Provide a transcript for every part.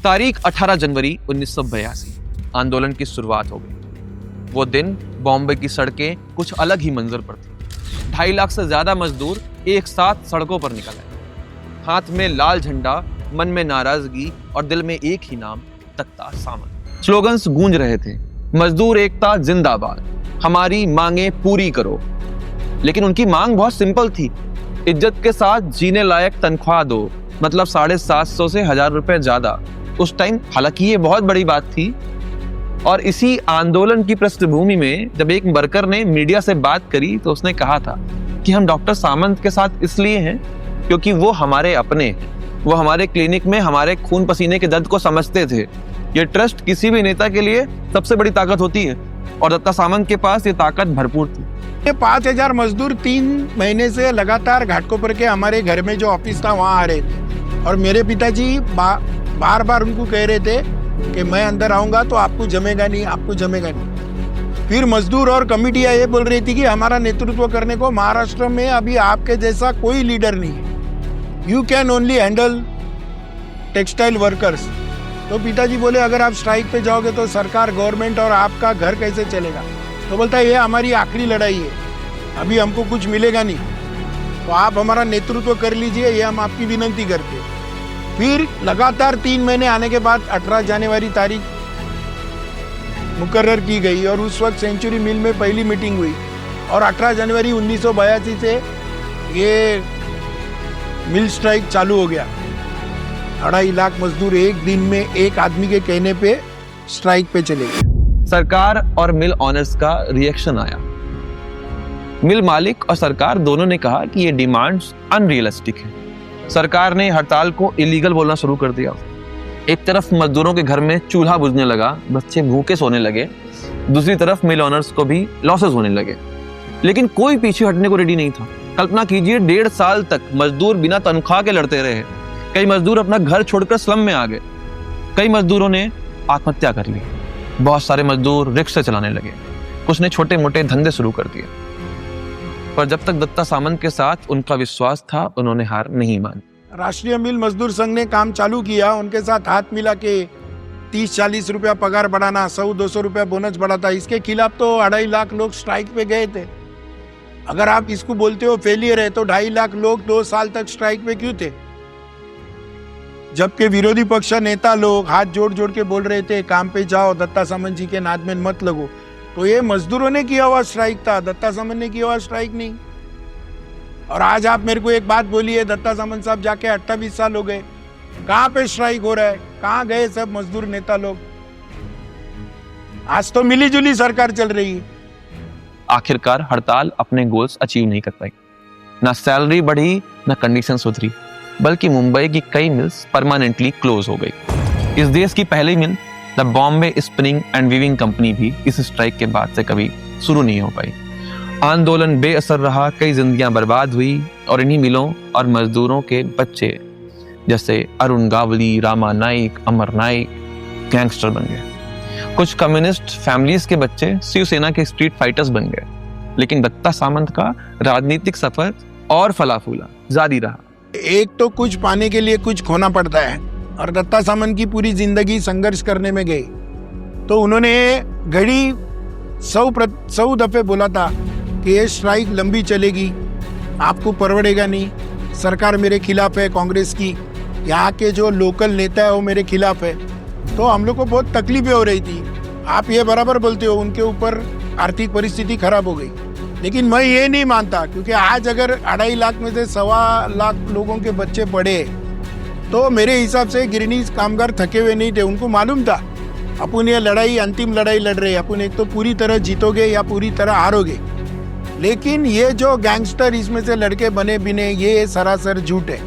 तारीख 18 जनवरी 1982 आंदोलन की शुरुआत हो गई। वो दिन बॉम्बे की सड़कें कुछ अलग ही मंजर पर थी। 2.5 लाख से ज्यादा मजदूर एक साथ सड़कों पर निकल आए, हाथ में लाल झंडा, मन में नाराजगी और दिल में एक ही नाम, दत्ता सामंत। स्लोगन्स गूंज रहे थे, मजदूर एकता जिंदाबाद, हमारी मांगे पूरी करो। लेकिन उनकी मांग बहुत सिंपल थी, इज्जत के साथ जीने लायक तनख्वाह दो, मतलब 750 से 1000 रुपए ज्यादा। उस टाइम हालांकि ये बहुत बड़ी बात थी। और इसी आंदोलन की पृष्ठभूमि में जब एक वर्कर ने मीडिया से बात करी तो उसने कहा था कि हम डॉक्टर सामंत के साथ इसलिए हैं क्योंकि वो हमारे अपने हैं, वो हमारे क्लिनिक में हमारे खून पसीने के दर्द को समझते थे। ये ट्रस्ट किसी भी नेता के लिए सबसे बड़ी ताकत होती है और दत्ता सामंत के पास ये ताकत भरपूर थी। 5000 मजदूर 3 महीने से लगातार घाटकोपर के हमारे घर में जो ऑफिस था वहाँ आ रहे थे और मेरे पिताजी बार बार उनको कह रहे थे कि मैं अंदर आऊंगा तो आपको जमेगा नहीं, आपको जमेगा नहीं। फिर मजदूर और कमिटियां ये बोल रही थी कि हमारा नेतृत्व करने को महाराष्ट्र में अभी आपके जैसा कोई लीडर नहीं है, you can only handle textile workers. तो पिताजी बोले अगर आप स्ट्राइक पे जाओगे तो सरकार, गवर्नमेंट और आपका घर कैसे चलेगा। तो बोलता है ये हमारी आखिरी लड़ाई है, अभी हमको कुछ मिलेगा नहीं, तो आप हमारा नेतृत्व कर लीजिए, ये हम आपकी विनंती करते हैं। फिर लगातार 3 महीने आने के बाद 18 जनवरी तारीख मुकर्रर की गई और उस वक्त सेंचुरी मिल में पहली मीटिंग हुई और 18 जनवरी 1982 से ये मिल स्ट्राइक चालू हो गया। 2.5 लाख मजदूर एक दिन में एक आदमी के कहने पे स्ट्राइक पे चले गए। सरकार और मिल ऑनर्स का रिएक्शन आया। मिल मालिक और सरकार दोनों ने कहा कि ये डिमांड्स अनरियलिस्टिक है। सरकार ने हड़ताल को इलीगल बोलना शुरू कर दिया। एक तरफ मजदूरों के घर में चूल्हा बुझने लगा, बच्चे भूखे सोने लगे, दूसरी तरफ मिल ऑनर्स को भी लॉसेस होने लगे। लेकिन कोई पीछे हटने को रेडी नहीं था। कल्पना कीजिए 1.5 साल तक मजदूर बिना तनख्वाह के लड़ते रहे। कई मजदूर अपना घर छोड़कर स्लम में आ गए, कई मजदूरों ने आत्महत्या कर ली, बहुत सारे मजदूर रिक्शा चलाने लगे, कुछ ने छोटे मोटे धंधे शुरू कर दिए। पर जब तक दत्ता सामंत के साथ उनका विश्वास था, उन्होंने हार नहीं मानी। राष्ट्रीय मिल मजदूर संघ ने काम चालू किया, उनके साथ हाथ मिला के 30-40 रुपया पगार बढ़ाना, 100-200 रुपया बोनस बढ़ाता। इसके खिलाफ तो 2.5 लाख लोग स्ट्राइक पे गए थे। अगर आप इसको बोलते हो फेलियर है तो 2.5 लाख लोग 2 साल तक स्ट्राइक पे क्यों थे? जबकि विरोधी पक्ष नेता लोग हाथ जोड़ जोड़ के बोल रहे थे काम पे जाओ, दत्ता सामंत जी के नाद में मत लगो। तो ये मजदूरों ने किया हुआ स्ट्राइक था, दत्ता सामंत ने किया हुआ स्ट्राइक नहीं। और आज आप मेरे को एक बात बोलिए, दत्ता सामंत साहब जाके 28 साल हो गए, कहाँ पे स्ट्राइक हो रहा है? कहाँ गए सब मजदूर नेता लोग? आज तो मिली जुली सरकार चल रही है। आखिरकार हड़ताल अपने गोल्स अचीव नहीं कर पाई। ना सैलरी बढ़ी, ना कंडीशन सुधरी, बल्कि मुंबई की कई मिल्स परमानेंटली क्लोज हो गई। इस देश की पहली mill the Bombay spinning and weaving company भी इस स्ट्राइक के बाद से कभी शुरू नहीं हो पाई। आंदोलन बेअसर रहा, कई जिंदगियां बर्बाद हुई और इन्हीं मिलों और मजदूरों के बच्चे जैसे अरुण गावली, रामा नाइक, अमर नाइक गैंगस्टर बन गए। कुछ कम्युनिस्ट फैमिलीज के बच्चे शिवसेना के स्ट्रीट फाइटर्स बन गए। लेकिन दत्ता सामंत का राजनीतिक सफर और फला फूला जारी रहा। एक तो कुछ पाने के लिए कुछ खोना पड़ता है और दत्ता सामंत की पूरी जिंदगी संघर्ष करने में गई। तो उन्होंने घड़ी 100 दफे बोला था कि ये स्ट्राइक लंबी चलेगी, आपको परवड़ेगा नहीं, सरकार मेरे खिलाफ है, कांग्रेस की, यहाँ के जो लोकल नेता है वो मेरे खिलाफ है। तो हम लोग को बहुत तकलीफें हो रही थी। आप ये बराबर बोलते हो, उनके ऊपर आर्थिक परिस्थिति खराब हो गई। लेकिन मैं ये नहीं मानता, क्योंकि आज अगर 2.5 लाख में से 1.25 लाख लोगों के बच्चे पढ़े तो मेरे हिसाब से गिरनीज कामगार थके हुए नहीं थे। उनको मालूम था अपन ये लड़ाई अंतिम लड़ाई लड़ रहे हैं, अपन एक तो पूरी तरह जीतोगे या पूरी तरह हारोगे। लेकिन ये जो गैंगस्टर इसमें से लड़के बने बिने, ये सरासर झूठ है।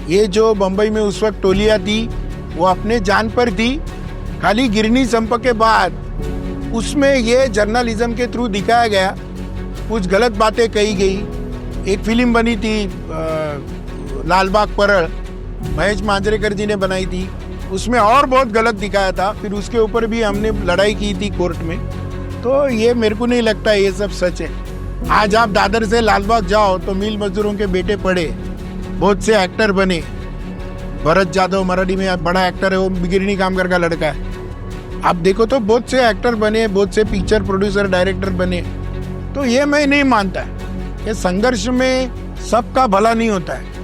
ये जो बंबई में उस वक्त टोलियां थी वो अपने जान पर थी। खाली गिरनी संप के बाद उसमें ये जर्नलिज्म के थ्रू दिखाया गया, कुछ गलत बातें कही गई। एक फिल्म बनी थी लाल बाग परड़, महेश मांजरेकर जी ने बनाई थी, उसमें और बहुत गलत दिखाया था। फिर उसके ऊपर भी हमने लड़ाई की थी कोर्ट में। तो ये मेरे को नहीं लगता ये सब सच है। आज आप दादर से लालबाग जाओ तो मिल मजदूरों के बेटे पढ़े, बहुत से एक्टर बने, भरत जादव मराठी में बड़ा एक्टर है, वो बिगिरनी कामगार का लड़का है। आप देखो तो बहुत से एक्टर बने, बहुत से पिक्चर प्रोड्यूसर डायरेक्टर बने। तो ये मैं नहीं मानता कि संघर्ष में सबका भला नहीं होता है।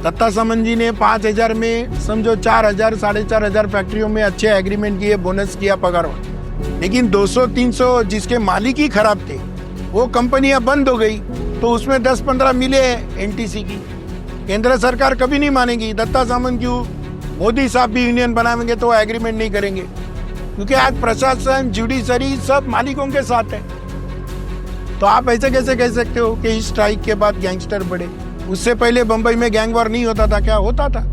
दत्ता सामंत जी ने 5,000 में समझो 4,000 4,500 फैक्ट्रियों में अच्छे एग्रीमेंट किए, बोनस किया, पगार हुआ। लेकिन 200-300 जिसके मालिक ही खराब थे, वो कंपनियां बंद हो गई, तो उसमें 10-15 मिले एनटीसी की। केंद्र सरकार कभी नहीं मानेगी। दत्ता सामंत क्यों, मोदी साहब भी यूनियन बनाएंगे तो एग्रीमेंट नहीं करेंगे, क्योंकि आज प्रशासन, जुडिशरी सब मालिकों के साथ है। तो आप ऐसे कैसे कह सकते हो कि इस स्ट्राइक के बाद गैंगस्टर बढ़े? उससे पहले बंबई में गैंग वॉर नहीं होता था क्या? होता था।